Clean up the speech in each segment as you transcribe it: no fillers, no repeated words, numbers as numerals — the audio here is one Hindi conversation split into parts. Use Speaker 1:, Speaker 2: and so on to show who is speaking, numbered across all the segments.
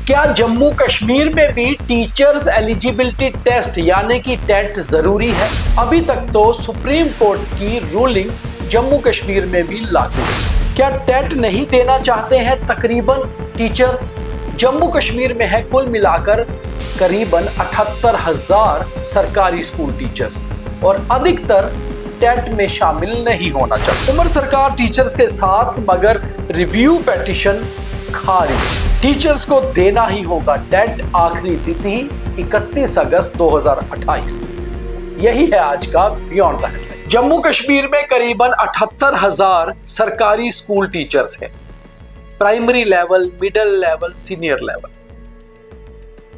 Speaker 1: क्या जम्मू कश्मीर में भी टीचर्स एलिजिबिलिटी टेस्ट यानी कि टेट जरूरी है? अभी तक तो सुप्रीम कोर्ट की रूलिंग जम्मू कश्मीर में भी लागू है। क्या टेट नहीं देना चाहते हैं तकरीबन टीचर्स? जम्मू कश्मीर में है कुल मिलाकर करीबन 78,000 सरकारी स्कूल टीचर्स और अधिकतर टेट में शामिल नहीं होना चाहते। उमर सरकार टीचर्स के साथ, मगर रिव्यू पिटीशन खारिज। टीचर्स को देना ही होगा टेट, आखिरी तिथि 31 अगस्त 2028। यही है आज का beyond the headline. Jammu Kashmir में करीबन 78,000 सरकारी स्कूल टीचर्स हैं, primary level, middle level, senior level.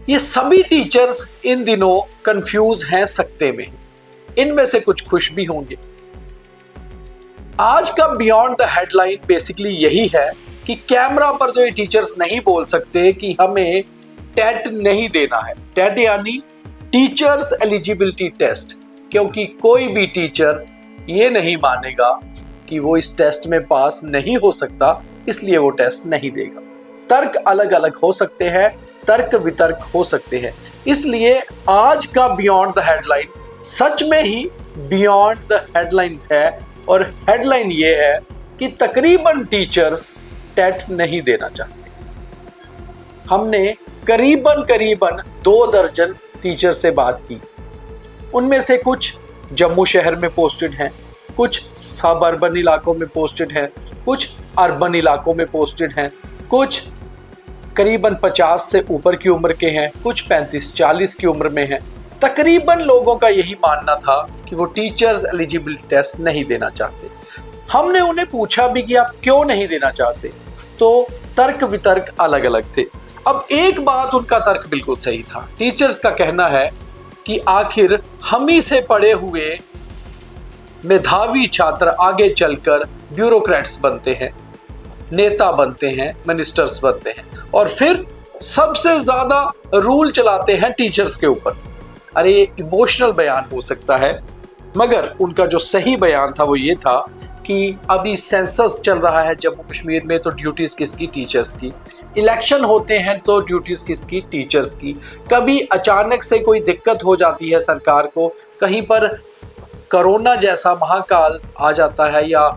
Speaker 1: ये सभी टीचर्स इन दिनों कंफ्यूज हैं, सकते में। इनमें से कुछ खुश भी होंगे। आज का बियॉन्ड द हेडलाइन बेसिकली यही है कि कैमरा पर तो ये टीचर्स नहीं बोल सकते कि हमें टेट नहीं देना है। टेट यानी टीचर्स एलिजिबिलिटी टेस्ट, क्योंकि कोई भी टीचर ये नहीं मानेगा कि वो इस टेस्ट में पास नहीं हो सकता, इसलिए वो टेस्ट नहीं देगा। तर्क अलग अलग हो सकते हैं, तर्क वितर्क हो सकते हैं। इसलिए आज का बियॉन्ड द हेडलाइन सच में ही बियॉन्ड द हेडलाइंस है, और हेडलाइन ये है कि तकरीबन टीचर्स टेट नहीं देना चाहते। हमने करीबन 2 दर्जन टीचर से बात की। उनमें से कुछ जम्मू शहर में पोस्टेड हैं, कुछ सब अर्बन इलाकों में पोस्टेड हैं, कुछ अर्बन इलाकों में पोस्टेड हैं, कुछ करीबन 50 से ऊपर की उम्र के हैं, कुछ 35-40 की उम्र में हैं। तकरीबन लोगों का यही मानना था कि वो टीचर्स एलिजिबिलिटी टेस्ट नहीं देना चाहते। हमने उन्हें पूछा भी कि आप क्यों नहीं देना चाहते, तो तर्क वितर्क अलग अलग थे। अब एक बात, उनका तर्क बिल्कुल सही था। टीचर्स का कहना है कि आखिर हम ही से पढ़े हुए मेधावी छात्र आगे चलकर ब्यूरोक्रेट्स बनते हैं, नेता बनते हैं, मिनिस्टर्स बनते हैं, और फिर सबसे ज्यादा रूल चलाते हैं टीचर्स के ऊपर। अरे ये इमोशनल बयान हो सकता है, मगर उनका जो सही बयान था वो ये था कि अभी सेंसस चल रहा है जम्मू कश्मीर में, तो ड्यूटीज किसकी? टीचर्स की। इलेक्शन होते हैं तो ड्यूटीज किसकी? टीचर्स की। कभी अचानक से कोई दिक्कत हो जाती है सरकार को, कहीं पर कोरोना जैसा महाकाल आ जाता है या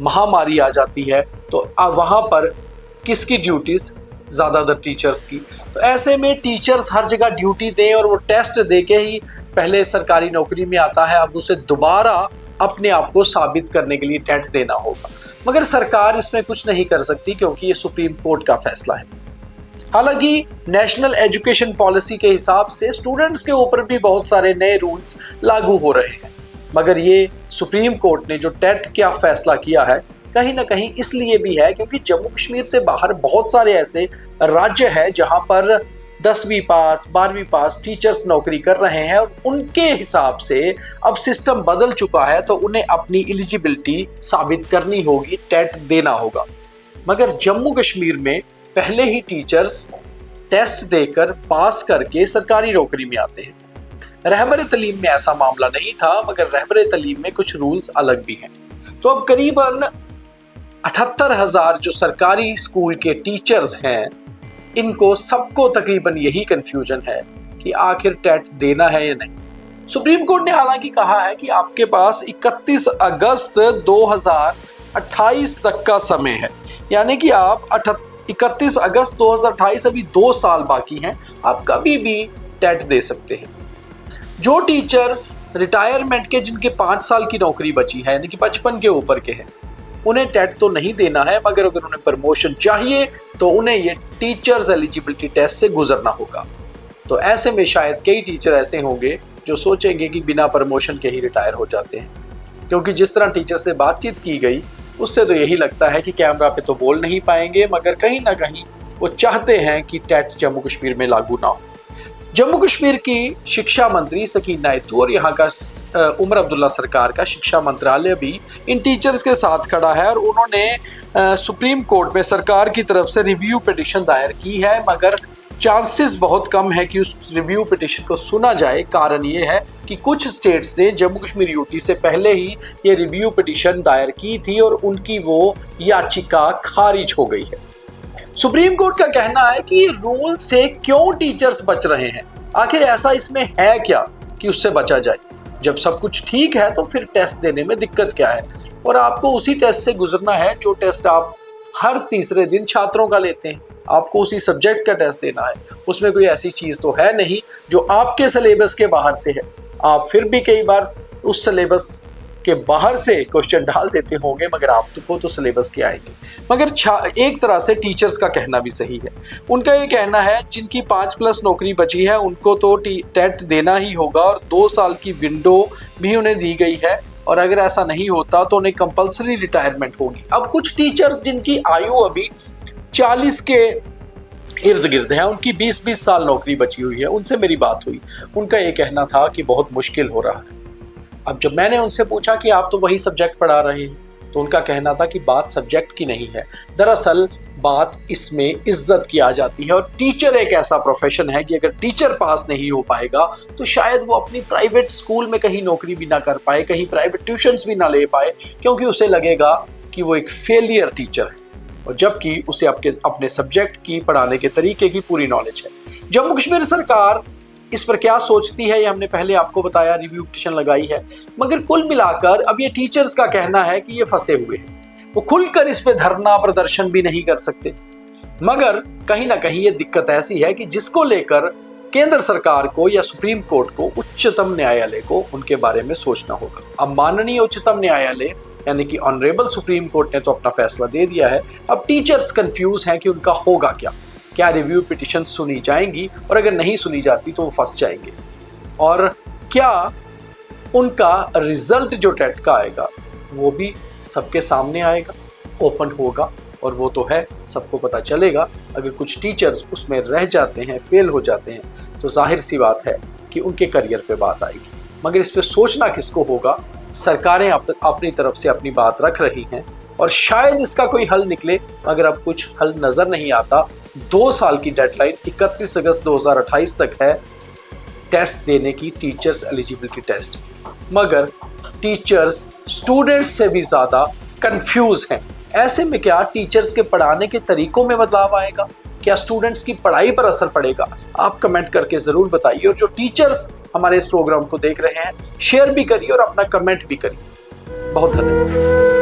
Speaker 1: महामारी आ जाती है, तो वहां पर किसकी ड्यूटीज? ज़्यादातर टीचर्स की। तो ऐसे में टीचर्स हर जगह ड्यूटी दें और वो टेस्ट दे के ही पहले सरकारी नौकरी में आता है, अब उसे दोबारा अपने आप को साबित करने के लिए टेट देना होगा। मगर सरकार इसमें कुछ नहीं कर सकती, क्योंकि ये सुप्रीम कोर्ट का फैसला है। हालांकि नेशनल एजुकेशन पॉलिसी के हिसाब से स्टूडेंट्स के ऊपर भी बहुत सारे नए रूल्स लागू हो रहे हैं, मगर ये सुप्रीम कोर्ट ने जो टेट का फैसला किया है, कहीं ना कहीं इसलिए भी है क्योंकि जम्मू कश्मीर से बाहर बहुत सारे ऐसे राज्य हैं जहां पर 10वीं पास, 12वीं पास टीचर्स नौकरी कर रहे हैं, और उनके हिसाब से अब सिस्टम बदल चुका है, तो उन्हें अपनी एलिजिबिलिटी साबित करनी होगी, टेट देना होगा। मगर जम्मू कश्मीर में पहले ही टीचर्स टेस्ट देकर पास करके सरकारी नौकरी में आते हैं। रहबर तलीम में ऐसा मामला नहीं था, मगर रहबर तलीम में कुछ रूल्स अलग भी हैं। तो अब करीबन 78,000 जो सरकारी स्कूल के टीचर्स हैं, इनको सबको तकरीबन यही कंफ्यूजन है कि आखिर टेट देना है या नहीं। सुप्रीम कोर्ट ने हालांकि कहा है कि आपके पास 31 अगस्त 2028 तक का समय है, यानी कि आप 31 अगस्त 2028, अभी 2 साल बाकी हैं, आप कभी भी टेट दे सकते हैं। जो टीचर्स रिटायरमेंट के, जिनके 5 साल की नौकरी बची है, यानी कि 55 के ऊपर के हैं, उन्हें टेट तो नहीं देना है, मगर अगर उन्हें प्रमोशन चाहिए तो उन्हें ये टीचर्स एलिजिबिलिटी टेस्ट से गुजरना होगा। तो ऐसे में शायद कई टीचर ऐसे होंगे जो सोचेंगे कि बिना प्रमोशन के ही रिटायर हो जाते हैं, क्योंकि जिस तरह टीचर से बातचीत की गई उससे तो यही लगता है कि कैमरा पे तो बोल नहीं पाएंगे, मगर कहीं ना कहीं वो चाहते हैं कि टेट जम्मू कश्मीर में लागू ना हो। जम्मू कश्मीर की शिक्षा मंत्री सकीना आयतू और यहाँ का उमर अब्दुल्ला सरकार का शिक्षा मंत्रालय भी इन टीचर्स के साथ खड़ा है, और उन्होंने सुप्रीम कोर्ट में सरकार की तरफ से रिव्यू पिटीशन दायर की है, मगर चांसेस बहुत कम है कि उस रिव्यू पिटीशन को सुना जाए। कारण ये है कि कुछ स्टेट्स ने जम्मू कश्मीर यूटी से पहले ही ये रिव्यू पिटीशन दायर की थी और उनकी वो याचिका खारिज हो गई है। सुप्रीम कोर्ट का कहना है कि ये रूल से क्यों टीचर्स बच रहे हैं, आखिर ऐसा इसमें है क्या कि उससे बचा जाए। जब सब कुछ ठीक है तो फिर टेस्ट देने में दिक्कत क्या है, और आपको उसी टेस्ट से गुजरना है जो टेस्ट आप हर तीसरे दिन छात्रों का लेते हैं। आपको उसी सब्जेक्ट का टेस्ट देना है, उसमें कोई ऐसी चीज तो है नहीं जो आपके सिलेबस के बाहर से है। आप फिर भी कई बार उस सिलेबस के बाहर से क्वेश्चन डाल देते होंगे, मगर आपको तो सिलेबस के आएंगे। मगर एक तरह से टीचर्स का कहना भी सही है। उनका ये कहना है जिनकी 5+ नौकरी बची है उनको तो टेट देना ही होगा, और 2 साल की विंडो भी उन्हें दी गई है, और अगर ऐसा नहीं होता तो उन्हें कंपल्सरी रिटायरमेंट होगी। अब कुछ टीचर्स जिनकी आयु अभी 40 के इर्द गिर्द है, उनकी 20-20 साल नौकरी बची हुई है, उनसे मेरी बात हुई। उनका ये कहना था कि बहुत मुश्किल हो रहा है। अब जब मैंने उनसे पूछा कि आप तो वही सब्जेक्ट पढ़ा रहे हैं, तो उनका कहना था कि बात सब्जेक्ट की नहीं है, दरअसल बात इसमें इज्जत की आ जाती है। और टीचर एक ऐसा प्रोफेशन है कि अगर टीचर पास नहीं हो पाएगा तो शायद वो अपनी प्राइवेट स्कूल में कहीं नौकरी भी ना कर पाए, कहीं प्राइवेट ट्यूशन्स भी ना ले पाए, क्योंकि उसे लगेगा कि वो एक फेलियर टीचर है, और जबकि उसे अपने सब्जेक्ट की पढ़ाने के तरीके की पूरी नॉलेज है। जम्मू कश्मीर सरकार इस पर क्या सोचती है ये हमने पहले आपको बताया, रिव्यू पिटीशन लगाई है। मगर कुल मिलाकर अब ये टीचर्स का कहना है कि ये फंसे हुए हैं, वो खुलकर इस पे धरना प्रदर्शन भी नहीं कर सकते। मगर कहीं ना कहीं ये दिक्कत ऐसी है कि जिसको लेकर केंद्र सरकार को या सुप्रीम कोर्ट को, उच्चतम न्यायालय को उनके बारे में सोचना होगा। अब माननीय उच्चतम न्यायालय यानी कि ऑनरेबल सुप्रीम कोर्ट ने तो अपना फैसला दे दिया है। अब टीचर्स कंफ्यूज हैं कि उनका होगा क्या रिव्यू पिटीशन सुनी जाएंगी, और अगर नहीं सुनी जाती तो वो फंस जाएंगे, और क्या उनका रिजल्ट जो टेट का आएगा वो भी सबके सामने आएगा, ओपन होगा, और वो तो है, सबको पता चलेगा। अगर कुछ टीचर्स उसमें रह जाते हैं, फेल हो जाते हैं, तो जाहिर सी बात है कि उनके करियर पे बात आएगी। मगर इस पे सोचना किसको होगा? सरकारें अपनी तरफ से अपनी बात रख रही हैं, और शायद इसका कोई हल निकले, मगर अब कुछ हल नजर नहीं आता। 2 साल की डेडलाइन 31 अगस्त 2028 तक है टेस्ट देने की, टीचर्स एलिजिबिलिटी टेस्ट। मगर टीचर्स स्टूडेंट्स से भी ज्यादा कंफ्यूज हैं। ऐसे में क्या टीचर्स के पढ़ाने के तरीकों में बदलाव आएगा? क्या स्टूडेंट्स की पढ़ाई पर असर पड़ेगा? आप कमेंट करके जरूर बताइए, और जो टीचर्स हमारे इस प्रोग्राम को देख रहे हैं शेयर भी करिए और अपना कमेंट भी करिए। बहुत धन्यवाद।